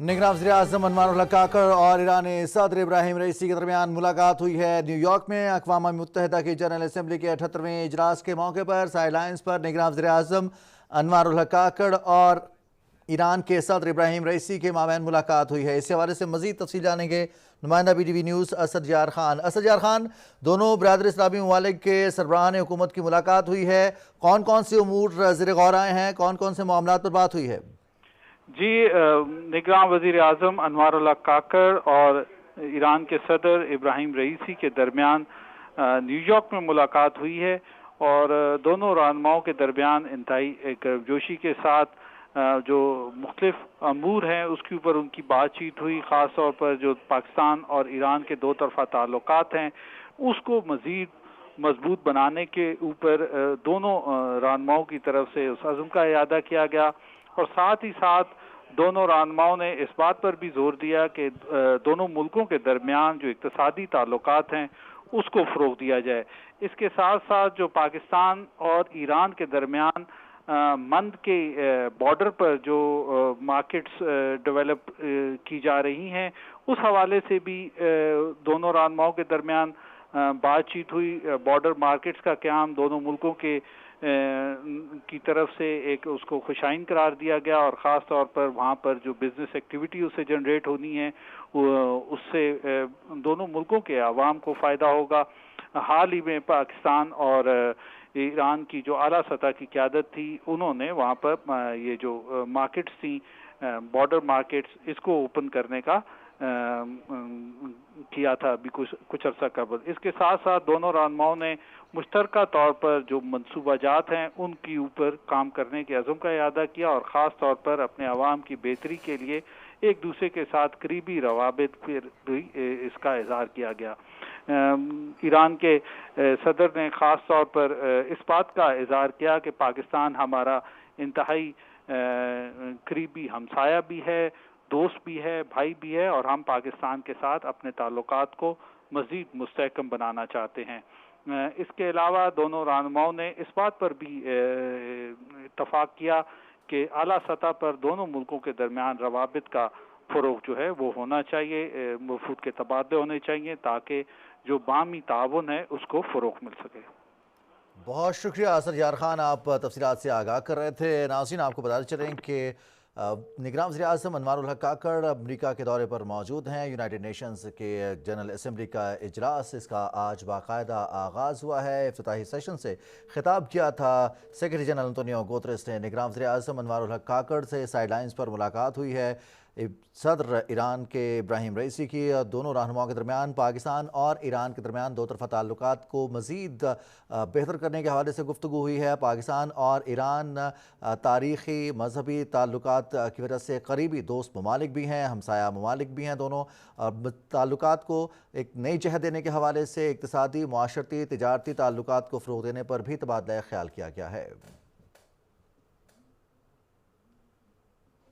निगरान वज़ीर-ए-आज़म अनवर उल हक काकड़ और ईरानी सदर इब्राहिम रईसी के दरमियान मुलाकात हुई है। न्यूयॉर्क में अक़वाम मुत्तहिदा की जनरल असम्बली के 78वें इजलास के मौके पर साइडलाइंस पर निगरान वज़ीर-ए-आज़म अनवर उल हक काकड़ और ईरान के सदर इब्राहिम रईसी के माबैन मुलाकात हुई है। इस हवाले से मज़ीद तफ़सील जानेंगे नुमाइंदा BTV न्यूज़ असद यार खान। असद यार खान, दोनों बरादर इस्लामी ममालिक के सरबराहान हुकूमत की मुलाकात हुई है। कौन कौन से उमूर ज़ेर गौर आए हैं, कौन कौन से मामलात पर बात हुई है? जी, निगरान वज़ीर-ए-आज़म अनवर उल हक काकड़ और ईरान के सदर इब्राहिम रईसी के दरमियान न्यूयॉर्क में मुलाकात हुई है और दोनों रहनुमाओं के दरमियान इंतहाई गर्मजोशी के साथ जो मुख्तलिफ अमूर हैं उसके ऊपर उनकी बातचीत हुई। ख़ास तौर पर जो पाकिस्तान और ईरान के दो तरफ़ा ताल्लुकात हैं उसको मज़ीद मजबूत बनाने के ऊपर दोनों रहनुमाओं की तरफ से उस अज़्म का इरादा किया गया और साथ ही साथ दोनों रहनुमाओं ने इस बात पर भी जोर दिया कि दोनों मुल्कों के दरमियान जो इक़्तिसादी ताल्लुकात हैं उसको फ़रोग़ दिया जाए। इसके साथ साथ जो पाकिस्तान और ईरान के दरमियान मंद के बॉर्डर पर जो मार्केट्स डेवलप की जा रही हैं उस हवाले से भी दोनों रहनुमाओं के दरमियान बातचीत हुई। बॉर्डर मार्केट्स का क़याम दोनों मुल्कों के की तरफ से एक उसको खुशाइन करार दिया गया और ख़ास तौर पर वहाँ पर जो बिज़नेस एक्टिविटी उससे जनरेट होनी है उससे दोनों मुल्कों के अवाम को फ़ायदा होगा। हाल ही में पाकिस्तान और ईरान की जो आला सतह की क़यादत थी उन्होंने वहाँ पर ये जो मार्केट्स थी बॉर्डर मार्केट्स इसको ओपन करने का किया था अभी कुछ अर्सा कबल। इसके साथ साथ दोनों रहनुमाओं ने मुश्तरका तौर पर जो मंसूबाजात हैं उनके ऊपर काम करने के अज़्म का इरादा किया और ख़ास तौर पर अपने अवाम की बेहतरी के लिए एक दूसरे के साथ करीबी रवाबित फिर भी इसका इज़हार किया गया। ईरान के सदर ने ख़ास तौर पर इस बात का इज़हार किया कि पाकिस्तान हमारा इंतहाई करीबी हमसाया भी है, दोस्त भी है, भाई भी है और हम पाकिस्तान के साथ अपने ताल्लुकात को मज़ीद मुस्तहकम बनाना चाहते हैं। इसके अलावा दोनों रहनुमाओं ने इस बात पर भी इत्तफ़ाक़ किया कि आला सतह पर दोनों मुल्कों के दरमियान रवाबित का फ़रोग़ जो है वो होना चाहिए, वफ़ूद के तबादले होने चाहिए ताकि जो बामी ताउन है उसको फ़रोग़ मिल सके। बहुत शुक्रिया असद यार खान, आप तफसीलात से आगाह कर रहे थे। नाज़रीन, आपको बताते चलें कि निगरान वज़ीर-ए-आज़म अनवर उल हक काकड़ अमरीका के दौरे पर मौजूद हैं। यूनाइटेड नेशंस के जनरल असम्बली का इजलास इसका आज बाकायदा आगाज़ हुआ है। इफ्तिताही सेशन से खिताब किया था सेक्रेटरी जनरल अंतोनियो गुतरेस ने। निगरान वज़ीर-ए-आज़म अनवर उल हक काकड़ से साइडलाइंस पर मुलाकात हुई है। सदर ईरान के इब्राहिम रईसी की दोनों रहनुमाओं के दरमियान पाकिस्तान और ईरान के दरमियान दो तरफ़ा ताल्लुकात को मज़ीद बेहतर करने के हवाले से गुफ्तगू हुई है। पाकिस्तान और ईरान तारीख़ी मजहबी ताल्लुकात की वजह से करीबी दोस्त ममालिक भी हैं, हमसाया ममालिक भी हैं। दोनों ताल्लुकात को एक नई जहत देने के हवाले से इक़्तिसादी, मुआशरती, तिजारती ताल्लुकात को फ़रोग़ देने पर भी तबादला ख़याल किया गया है।